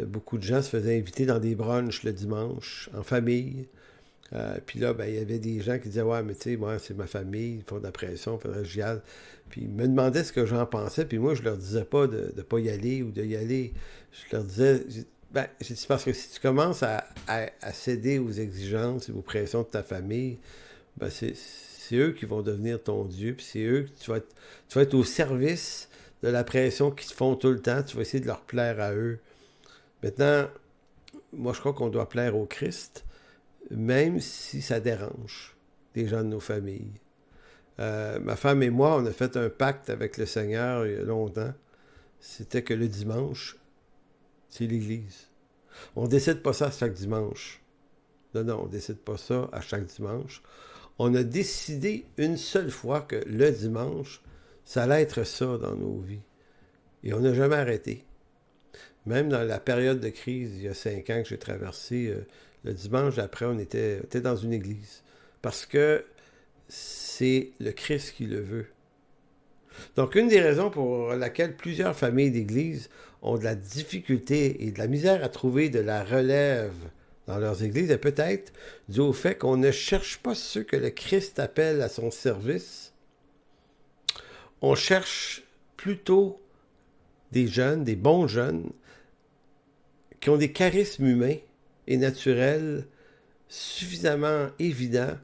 beaucoup de gens se faisaient inviter dans des brunchs le dimanche, en famille. Puis là, ben, il y avait des gens qui disaient « Ouais, mais tu sais, moi, c'est ma famille, ils font de la pression, il faudrait que j'y aille. » Puis ils me demandaient ce que j'en pensais, puis moi, je leur disais pas de ne pas y aller ou d'y aller. Je leur disais « Ben, c'est parce que si tu commences à céder aux exigences et aux pressions de ta famille, ben c'est eux qui vont devenir ton Dieu, puis c'est eux que tu vas être au service de la pression qu'ils te font tout le temps, tu vas essayer de leur plaire à eux. » Maintenant, moi, je crois qu'on doit plaire au Christ, même si ça dérange les gens de nos familles. Ma femme et moi, on a fait un pacte avec le Seigneur il y a longtemps. C'était que le dimanche, c'est l'Église. On ne décide pas ça chaque dimanche. Non, on ne décide pas ça à chaque dimanche. On a décidé une seule fois que le dimanche, ça allait être ça dans nos vies. Et on n'a jamais arrêté. Même dans la période de crise, il y a 5 ans que j'ai traversé, le dimanche d'après, on était dans une église. Parce que c'est le Christ qui le veut. Donc, une des raisons pour laquelle plusieurs familles d'églises ont de la difficulté et de la misère à trouver de la relève dans leurs églises est peut-être dû au fait qu'on ne cherche pas ceux que le Christ appelle à son service. On cherche plutôt des jeunes, des bons jeunes, qui ont des charismes humains et naturels suffisamment évidents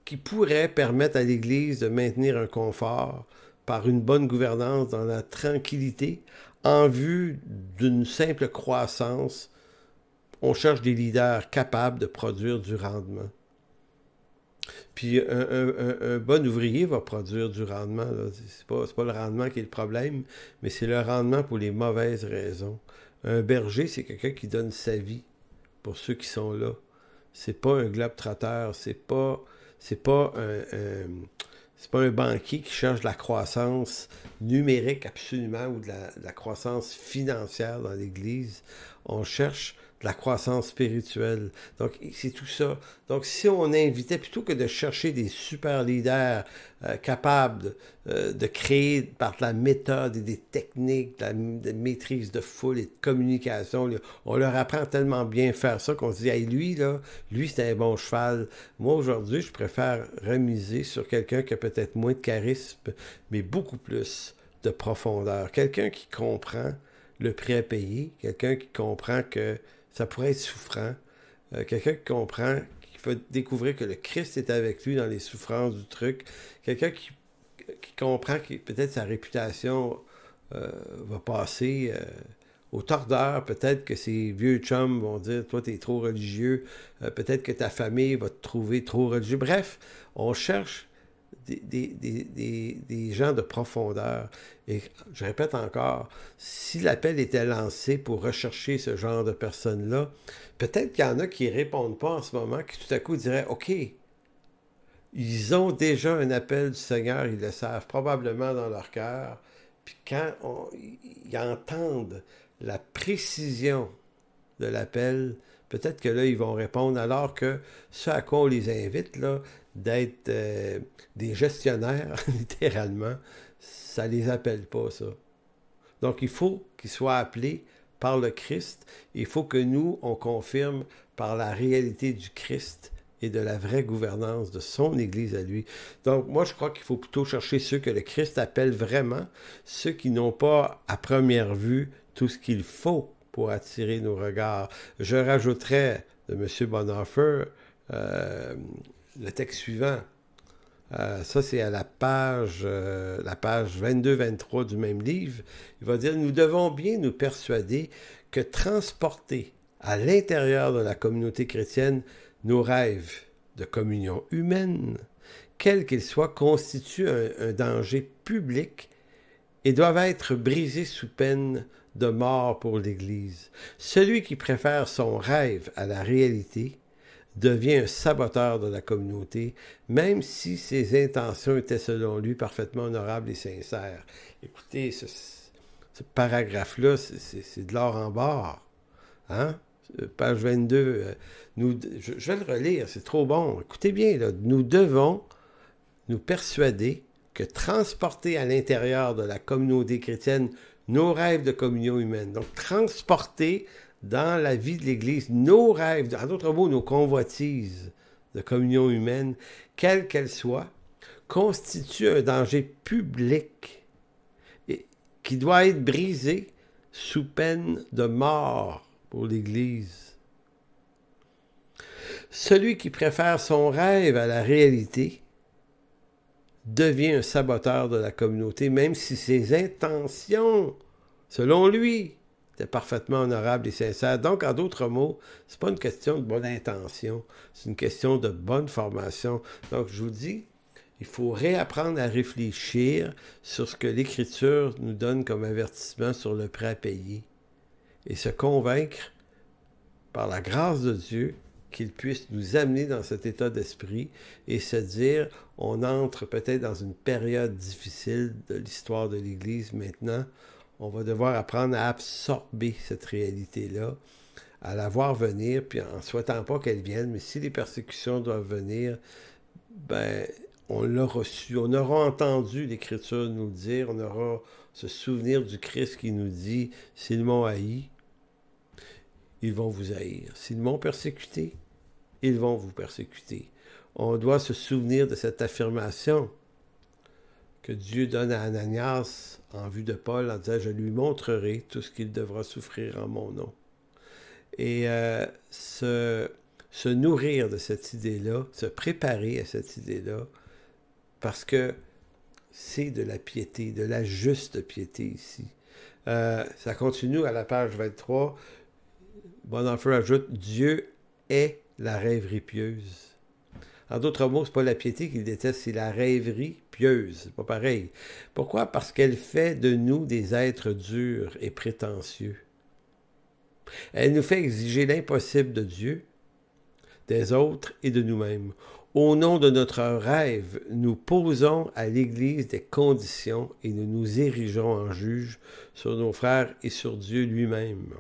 qui pourraient permettre à l'Église de maintenir un confort par une bonne gouvernance dans la tranquillité en vue d'une simple croissance on cherche des leaders capables de produire du rendement. Puis un bon ouvrier va produire du rendement. C'est pas le rendement qui est le problème, mais c'est le rendement pour les mauvaises raisons. Un berger, c'est quelqu'un qui donne sa vie pour ceux qui sont là. C'est pas un globe-trotteur, c'est pas un banquier qui cherche de la croissance numérique absolument ou de la croissance financière dans l'Église. On cherche de la croissance spirituelle. Donc, c'est tout ça. Donc, si on invitait, plutôt que de chercher des super leaders capables de créer par la méthode et des techniques, de maîtrise de foule et de communication, on leur apprend tellement bien faire ça qu'on se dit, hey, lui, c'est un bon cheval. Moi, aujourd'hui, je préfère remiser sur quelqu'un qui a peut-être moins de charisme, mais beaucoup plus de profondeur. Quelqu'un qui comprend le prix à payer, quelqu'un qui comprend que ça pourrait être souffrant, quelqu'un qui comprend, qui fait découvrir que le Christ est avec lui dans les souffrances du truc, quelqu'un qui comprend que peut-être sa réputation va passer au tordeur, peut-être que ses vieux chums vont dire « Toi, t'es trop religieux », peut-être que ta famille va te trouver trop religieux. Bref, on cherche des gens de profondeur. Et je répète encore, si l'appel était lancé pour rechercher ce genre de personnes-là, peut-être qu'il y en a qui ne répondent pas en ce moment, qui tout à coup diraient « OK, ils ont déjà un appel du Seigneur, ils le savent probablement dans leur cœur. » Puis quand ils entendent la précision de l'appel, peut-être que là, ils vont répondre, alors que ce à quoi on les invite, là, d'être des gestionnaires, littéralement, ça ne les appelle pas, ça. Donc, il faut qu'ils soient appelés par le Christ. Il faut que nous, on confirme par la réalité du Christ et de la vraie gouvernance de son Église à lui. Donc, moi, je crois qu'il faut plutôt chercher ceux que le Christ appelle vraiment, ceux qui n'ont pas, à première vue, tout ce qu'il faut pour attirer nos regards. Je rajouterais de M. Bonhoeffer le texte suivant. Ça, c'est à la page 22-23 du même livre. Il va dire « Nous devons bien nous persuader que transporter à l'intérieur de la communauté chrétienne nos rêves de communion humaine, quels qu'ils soient, constituent un danger public et doivent être brisés sous peine de mort pour l'Église. Celui qui préfère son rêve à la réalité devient un saboteur de la communauté, même si ses intentions étaient selon lui parfaitement honorables et sincères. » Écoutez, ce paragraphe-là, c'est de l'or en barre. Hein? Page 22, je vais le relire, c'est trop bon. Écoutez bien, là, nous devons nous persuader que transporter à l'intérieur de la communauté chrétienne nos rêves de communion humaine, donc transporter dans la vie de l'Église nos rêves, en d'autres mots, nos convoitises de communion humaine, quelles qu'elles soient, constitue un danger public et qui doit être brisé sous peine de mort pour l'Église. Celui qui préfère son rêve à la réalité devient un saboteur de la communauté, même si ses intentions, selon lui, étaient parfaitement honorables et sincères. Donc, en d'autres mots, ce n'est pas une question de bonne intention, c'est une question de bonne formation. Donc, je vous dis, il faut réapprendre à réfléchir sur ce que l'Écriture nous donne comme avertissement sur le prêt à payer et se convaincre, par la grâce de Dieu, qu'il puisse nous amener dans cet état d'esprit et se dire, on entre peut-être dans une période difficile de l'histoire de l'Église maintenant, on va devoir apprendre à absorber cette réalité-là, à la voir venir, puis en ne souhaitant pas qu'elle vienne, mais si les persécutions doivent venir, ben, on l'aura su, on aura entendu l'Écriture nous dire, on aura ce souvenir du Christ qui nous dit, s'ils m'ont haï, ils vont vous haïr. S'ils m'ont persécuté, ils vont vous persécuter. On doit se souvenir de cette affirmation que Dieu donne à Ananias en vue de Paul en disant « Je lui montrerai tout ce qu'il devra souffrir en mon nom ». Et se nourrir de cette idée-là, se préparer à cette idée-là, parce que c'est de la piété, de la juste piété ici. Ça continue à la page 23. Bonhoeffer ajoute « Dieu est la rêverie pieuse ». En d'autres mots, c'est pas la piété qu'il déteste, c'est la rêverie pieuse. C'est pas pareil. Pourquoi? Parce qu'elle fait de nous des êtres durs et prétentieux. Elle nous fait exiger l'impossible de Dieu, des autres et de nous-mêmes. Au nom de notre rêve, nous posons à l'Église des conditions et nous nous érigeons en juges sur nos frères et sur Dieu lui-même.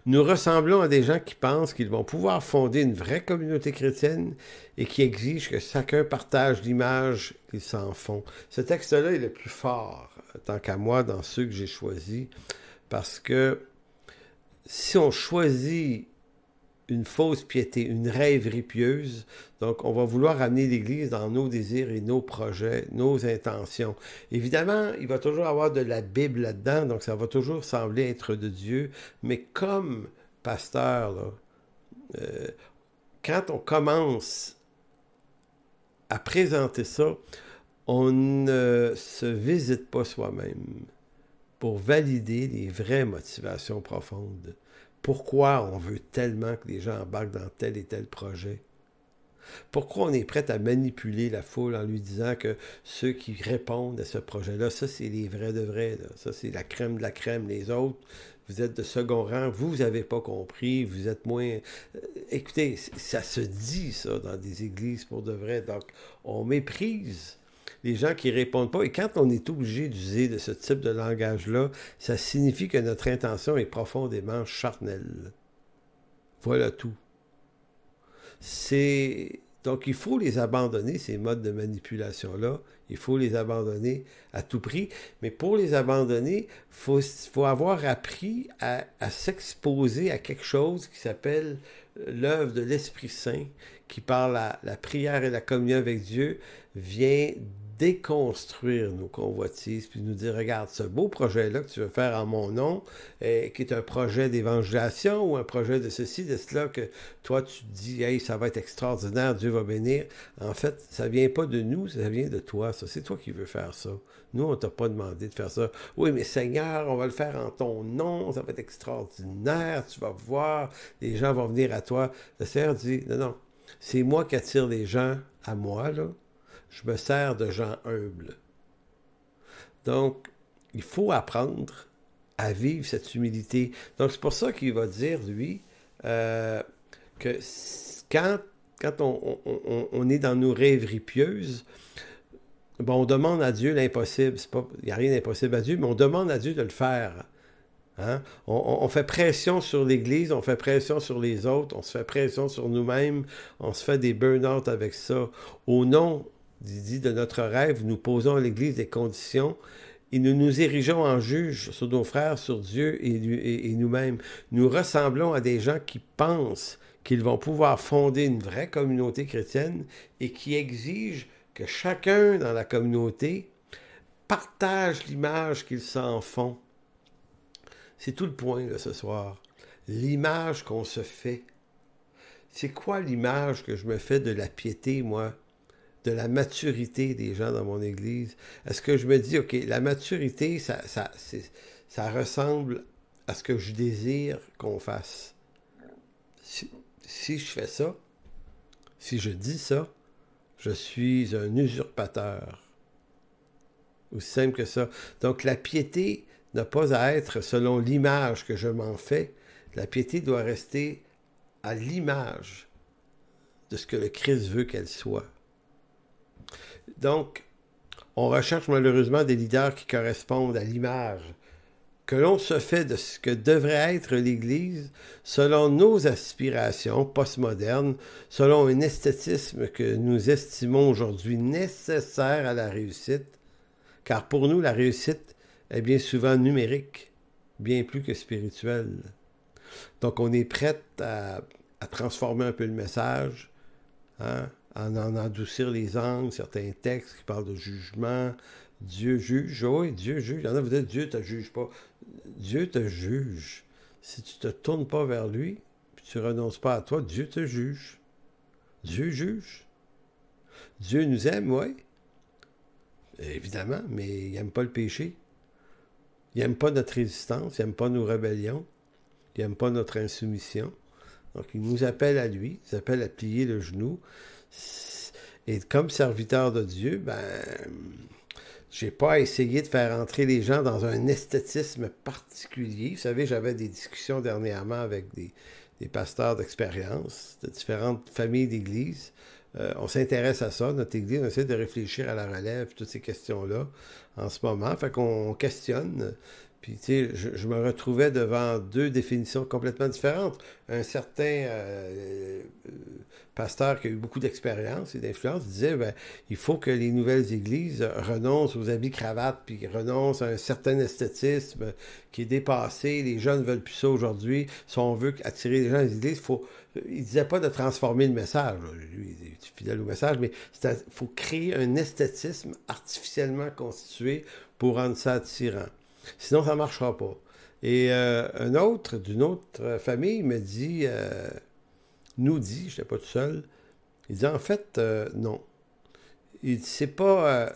Nous ressemblons à des gens qui pensent qu'ils vont pouvoir fonder une vraie communauté chrétienne et qui exigent que chacun partage l'image qu'ils s'en font. Ce texte-là est le plus fort, tant qu'à moi, dans ceux que j'ai choisis, parce que si on choisit une fausse piété, une rêverie pieuse. Donc, on va vouloir amener l'Église dans nos désirs et nos projets, nos intentions. Évidemment, il va toujours avoir de la Bible là-dedans, donc ça va toujours sembler être de Dieu. Mais comme pasteur, là, quand on commence à présenter ça, on ne se visite pas soi-même pour valider les vraies motivations profondes. Pourquoi on veut tellement que les gens embarquent dans tel et tel projet? Pourquoi on est prêt à manipuler la foule en lui disant que ceux qui répondent à ce projet-là, ça c'est les vrais de vrais, là. Ça c'est la crème de la crème, les autres, vous êtes de second rang, vous n'avez pas compris, vous êtes moins... Écoutez, ça se dit ça dans des églises pour de vrai, donc on méprise les gens qui ne répondent pas. Et quand on est obligé d'user de ce type de langage-là, ça signifie que notre intention est profondément charnelle. Voilà tout. Donc, il faut les abandonner, ces modes de manipulation-là. Il faut les abandonner à tout prix. Mais pour les abandonner, il faut avoir appris à s'exposer à quelque chose qui s'appelle l'œuvre de l'Esprit Saint, qui par la prière et la communion avec Dieu vient déconstruire nos convoitises, puis nous dire, regarde, ce beau projet-là que tu veux faire en mon nom, qui est un projet d'évangélisation ou un projet de ceci, de cela, que toi tu te dis, hey, ça va être extraordinaire, Dieu va bénir. En fait, ça vient pas de nous, ça vient de toi, ça. C'est toi qui veux faire ça. Nous, on t'a pas demandé de faire ça. Oui, mais Seigneur, on va le faire en ton nom, ça va être extraordinaire, tu vas voir, les gens vont venir à toi. Le Seigneur dit, non, non, c'est moi qui attire les gens à moi, là. Je me sers de gens humbles. Donc, il faut apprendre à vivre cette humilité. Donc, c'est pour ça qu'il va dire, lui, que quand on est dans nos rêveries pieuses, bon, on demande à Dieu l'impossible. Il n'y a rien d'impossible à Dieu, mais on demande à Dieu de le faire. Hein? On fait pression sur l'Église, on fait pression sur les autres, on se fait pression sur nous-mêmes, on se fait des burn-out avec ça. Au nom dit de notre rêve, nous posons à l'Église des conditions et nous nous érigeons en juges sur nos frères, sur Dieu et nous-mêmes. Nous ressemblons à des gens qui pensent qu'ils vont pouvoir fonder une vraie communauté chrétienne et qui exigent que chacun dans la communauté partage l'image qu'ils s'en font. C'est tout le point là, ce soir. L'image qu'on se fait. C'est quoi l'image que je me fais de la piété, moi? De la maturité des gens dans mon église? Est-ce que je me dis, OK, la maturité, ça ressemble à ce que je désire qu'on fasse? Si je fais ça, si je dis ça, je suis un usurpateur. Aussi simple que ça. Donc la piété n'a pas à être selon l'image que je m'en fais. La piété doit rester à l'image de ce que le Christ veut qu'elle soit. Donc, on recherche malheureusement des leaders qui correspondent à l'image que l'on se fait de ce que devrait être l'Église selon nos aspirations postmodernes, selon un esthétisme que nous estimons aujourd'hui nécessaire à la réussite, car pour nous, la réussite est bien souvent numérique, bien plus que spirituelle. Donc, on est prêt à transformer un peu le message, hein, en adoucir les angles, certains textes qui parlent de jugement. Dieu juge, oui, Dieu juge. Il y en a, vous dites, Dieu ne te juge pas. Dieu te juge. Si tu ne te tournes pas vers lui, puis tu ne renonces pas à toi, Dieu te juge. Dieu juge. Dieu nous aime, oui. Évidemment, mais il n'aime pas le péché. Il n'aime pas notre résistance, il n'aime pas nos rébellions. puis il n'aime pas notre insoumission. Donc, il nous appelle à lui, il nous appelle à plier le genou. Et comme serviteur de Dieu, ben, j'ai pas essayé de faire entrer les gens dans un esthétisme particulier. Vous savez, j'avais des discussions dernièrement avec des pasteurs d'expérience de différentes familles d'églises. On s'intéresse à ça, notre église, on essaie de réfléchir à la relève, toutes ces questions-là en ce moment. Fait qu'on questionne. Puis, tu sais, je me retrouvais devant deux définitions complètement différentes. Un certain pasteur qui a eu beaucoup d'expérience et d'influence disait, ben, il faut que les nouvelles églises renoncent aux habits cravates, puis renoncent à un certain esthétisme qui est dépassé. Les jeunes ne veulent plus ça aujourd'hui. Si on veut attirer les gens à l'église, il ne disait pas de transformer le message. Lui, il est fidèle au message, mais il faut créer un esthétisme artificiellement constitué pour rendre ça attirant. Sinon, ça ne marchera pas. Et un autre, d'une autre famille, me dit, je n'étais pas tout seul, il dit, en fait, non. Il dit, c'est pas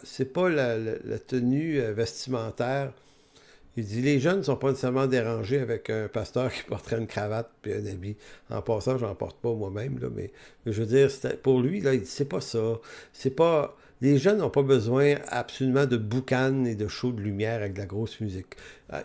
la tenue vestimentaire. Il dit, les jeunes ne sont pas nécessairement dérangés avec un pasteur qui porterait une cravate puis un habit. En passant, j'en porte pas moi-même, là, mais je veux dire, pour lui, là, il dit, c'est pas ça. C'est pas... Les jeunes n'ont pas besoin absolument de boucanes et de shows de lumière avec de la grosse musique.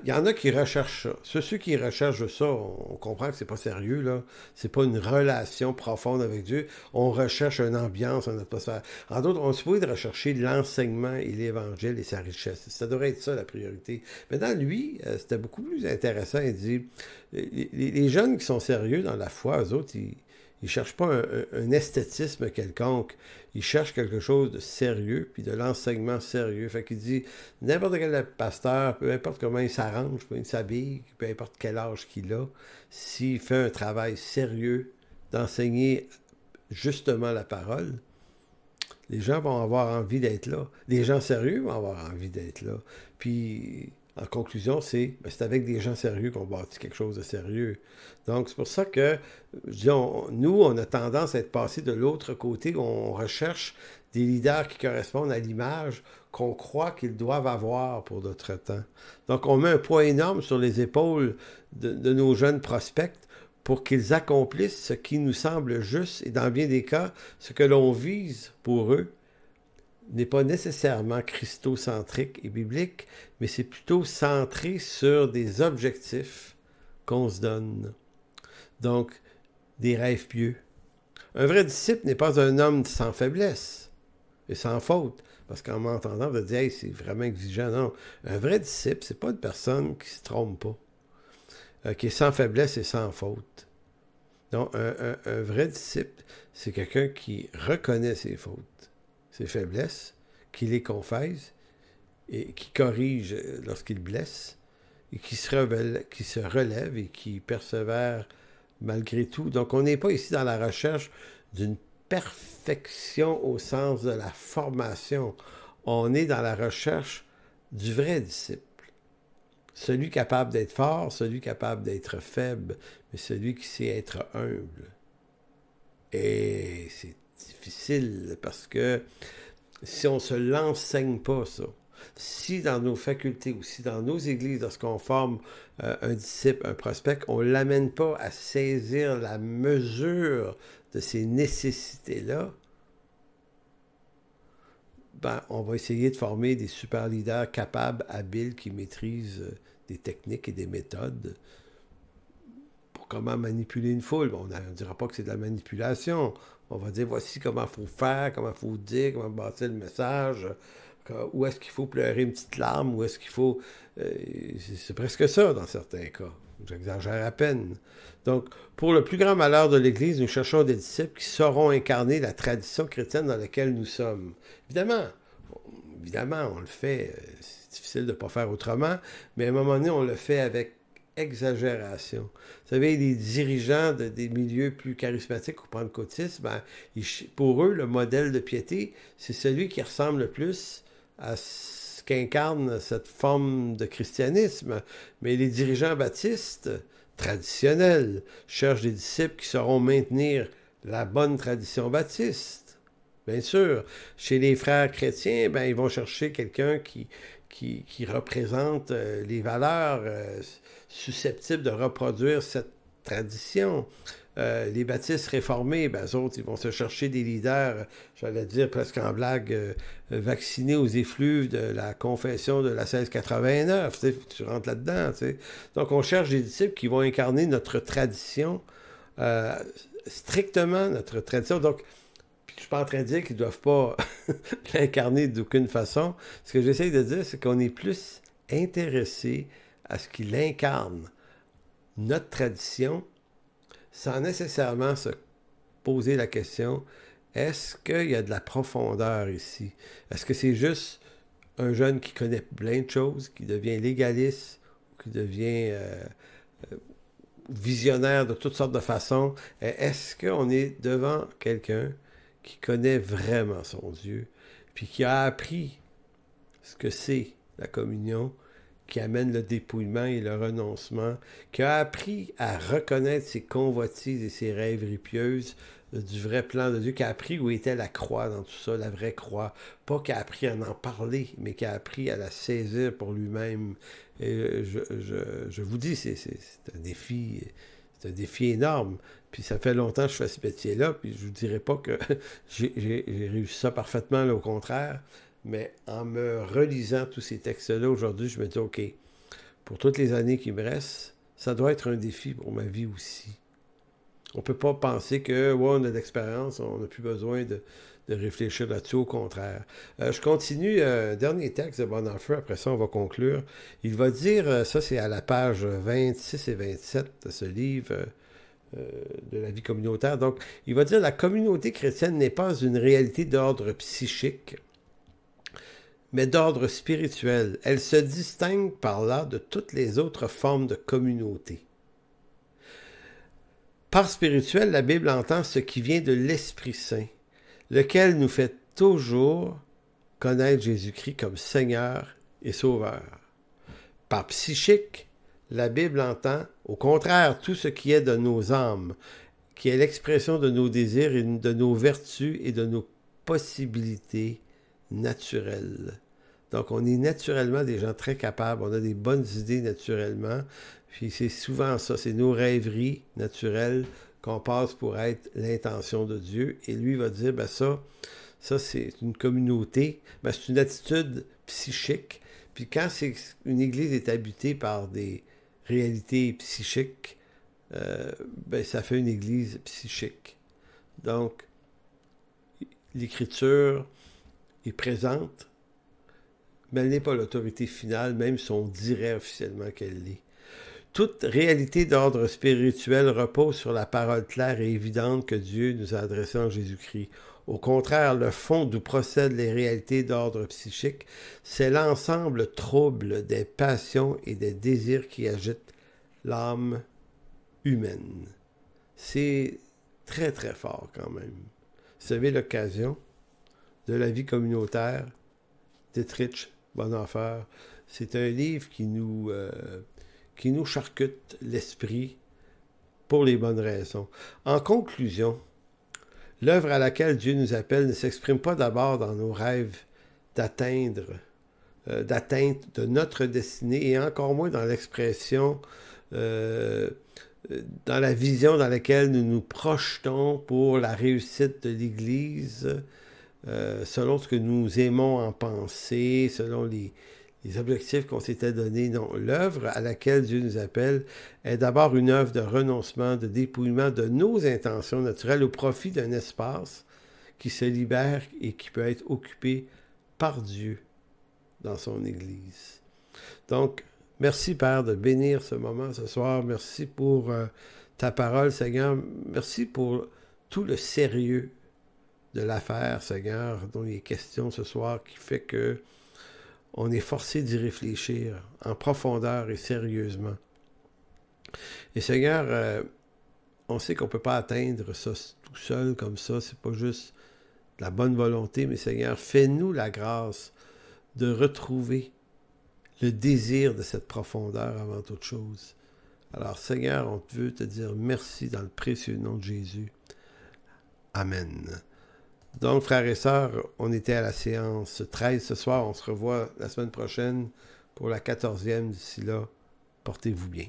Il y en a qui recherchent ça. Ceux qui recherchent ça, on comprend que c'est pas sérieux, là. C'est pas une relation profonde avec Dieu. On recherche une ambiance, une atmosphère. En d'autres, on se pourrait rechercher l'enseignement et l'Évangile et sa richesse. Ça devrait être ça, la priorité. Maintenant, lui, c'était beaucoup plus intéressant. Il dit, les jeunes qui sont sérieux dans la foi, eux autres, ils ne cherchent pas un esthétisme quelconque. Ils cherchent quelque chose de sérieux, puis de l'enseignement sérieux. Fait qu'il dit, n'importe quel pasteur, peu importe comment il s'arrange, il s'habille, peu importe quel âge qu'il a, s'il fait un travail sérieux d'enseigner justement la parole, les gens vont avoir envie d'être là. Les gens sérieux vont avoir envie d'être là. Puis, en conclusion, c'est avec des gens sérieux qu'on bâtit quelque chose de sérieux. Donc, c'est pour ça que, nous, on a tendance à être passé de l'autre côté, où on recherche des leaders qui correspondent à l'image qu'on croit qu'ils doivent avoir pour notre temps. Donc, on met un poids énorme sur les épaules de nos jeunes prospects pour qu'ils accomplissent ce qui nous semble juste, et dans bien des cas, ce que l'on vise pour eux n'est pas nécessairement christocentrique et biblique, mais c'est plutôt centré sur des objectifs qu'on se donne. Donc, des rêves pieux. Un vrai disciple n'est pas un homme sans faiblesse et sans faute, parce qu'en m'entendant, vous dire, hey, c'est vraiment exigeant. Non, un vrai disciple, c'est pas une personne qui se trompe pas, qui est sans faiblesse et sans faute. Donc, un vrai disciple, c'est quelqu'un qui reconnaît ses fautes, ses faiblesses, qui les confesse et qui corrige lorsqu'il blesse et qui se relève et qui persévère malgré tout. Donc, on n'est pas ici dans la recherche d'une perfection au sens de la formation. On est dans la recherche du vrai disciple. Celui capable d'être fort, celui capable d'être faible, mais celui qui sait être humble. Et c'est difficile parce que si on ne se l'enseigne pas, ça, si dans nos facultés ou si dans nos églises, lorsqu'on forme un disciple, un prospect, on ne l'amène pas à saisir la mesure de ces nécessités-là, ben, on va essayer de former des super leaders capables, habiles, qui maîtrisent des techniques et des méthodes pour comment manipuler une foule. Bon, on ne dira pas que c'est de la manipulation. On va dire, voici comment il faut faire, comment il faut dire, comment bâtir le message, où est-ce qu'il faut pleurer une petite larme, où est-ce qu'il faut... c'est presque ça dans certains cas. J'exagère à peine. Donc, pour le plus grand malheur de l'Église, nous cherchons des disciples qui sauront incarner la tradition chrétienne dans laquelle nous sommes. Évidemment, on le fait. C'est difficile de ne pas faire autrement, mais à un moment donné, on le fait avec exagération. Vous savez, les dirigeants des milieux plus charismatiques ou pentecôtistes, ben, pour eux, le modèle de piété, c'est celui qui ressemble le plus à ce qu'incarne cette forme de christianisme. Mais les dirigeants baptistes traditionnels cherchent des disciples qui sauront maintenir la bonne tradition baptiste. Bien sûr, chez les frères chrétiens, ben, ils vont chercher quelqu'un qui représente les valeurs susceptibles de reproduire cette tradition. Les baptistes réformés, ben, eux autres, ils vont se chercher des leaders, j'allais dire presque en blague, vaccinés aux effluves de la confession de la 1689. Tu rentres là-dedans. T'sais. Donc, on cherche des disciples qui vont incarner notre tradition, strictement notre tradition. Donc, je ne suis pas en train de dire qu'ils ne doivent pas l'incarner d'aucune façon. Ce que j'essaie de dire, c'est qu'on est plus intéressé à ce qu'il incarne notre tradition sans nécessairement se poser la question, est-ce qu'il y a de la profondeur ici? Est-ce que c'est juste un jeune qui connaît plein de choses, qui devient légaliste, qui devient visionnaire de toutes sortes de façons? Est-ce qu'on est devant quelqu'un qui connaît vraiment son Dieu, puis qui a appris ce que c'est la communion, qui amène le dépouillement et le renoncement, qui a appris à reconnaître ses convoitises et ses rêveries pieuses du vrai plan de Dieu, qui a appris où était la croix dans tout ça, la vraie croix. Pas qui a appris à en parler, mais qui a appris à la saisir pour lui-même. Et je vous dis, c'est un défi. C'est un défi énorme. Puis ça fait longtemps que je fais ce métier-là, puis je ne vous dirais pas que j'ai réussi ça parfaitement, là, au contraire. Mais en me relisant tous ces textes-là aujourd'hui, je me dis, OK, pour toutes les années qui me restent, ça doit être un défi pour ma vie aussi. On ne peut pas penser que, ouais, on a de l'expérience, on n'a plus besoin de réfléchir là-dessus, au contraire. Je continue, dernier texte de Bonhoeffer, après ça on va conclure. Il va dire, ça c'est à la page 26 et 27 de ce livre de la vie communautaire, donc il va dire, la communauté chrétienne n'est pas une réalité d'ordre psychique, mais d'ordre spirituel. Elle se distingue par là de toutes les autres formes de communauté. Par spirituel, la Bible entend ce qui vient de l'Esprit Saint, lequel nous fait toujours connaître Jésus-Christ comme Seigneur et Sauveur. Par psychique, la Bible entend, au contraire, tout ce qui est de nos âmes, qui est l'expression de nos désirs et de nos vertus et de nos possibilités naturelles. Donc, on est naturellement des gens très capables, on a des bonnes idées naturellement, puis c'est souvent ça, c'est nos rêveries naturelles qu'on passe pour être l'intention de Dieu, et lui va dire, ben ça c'est une communauté, ben c'est une attitude psychique, puis quand une église est habitée par des réalités psychiques, ben ça fait une église psychique. Donc, l'Écriture est présente, mais elle n'est pas l'autorité finale, même si on dirait officiellement qu'elle l'est. Toute réalité d'ordre spirituel repose sur la parole claire et évidente que Dieu nous a adressée en Jésus-Christ. Au contraire, le fond d'où procèdent les réalités d'ordre psychique, c'est l'ensemble trouble des passions et des désirs qui agitent l'âme humaine. C'est très très fort quand même. Vous avez l'occasion de la vie communautaire, Dietrich Bonhoeffer. C'est un livre qui nous charcute l'esprit pour les bonnes raisons. En conclusion, l'œuvre à laquelle Dieu nous appelle ne s'exprime pas d'abord dans nos rêves d'atteinte de notre destinée, et encore moins dans l'expression, dans la vision dans laquelle nous nous projetons pour la réussite de l'Église, selon ce que nous aimons en penser, selon les objectifs qu'on s'était donnés. Non, l'œuvre à laquelle Dieu nous appelle est d'abord une œuvre de renoncement, de dépouillement de nos intentions naturelles au profit d'un espace qui se libère et qui peut être occupé par Dieu dans son Église. Donc, merci Père de bénir ce moment ce soir. Merci pour ta parole, Seigneur. Merci pour tout le sérieux de l'affaire, Seigneur, dont il est question ce soir, qui fait que on est forcé d'y réfléchir en profondeur et sérieusement. Et Seigneur, on sait qu'on ne peut pas atteindre ça tout seul comme ça, c'est pas juste de la bonne volonté, mais Seigneur, fais-nous la grâce de retrouver le désir de cette profondeur avant toute chose. Alors Seigneur, on veut te dire merci dans le précieux nom de Jésus. Amen. Donc, frères et sœurs, on était à la séance 13 ce soir. On se revoit la semaine prochaine pour la 14e. D'ici là, portez-vous bien.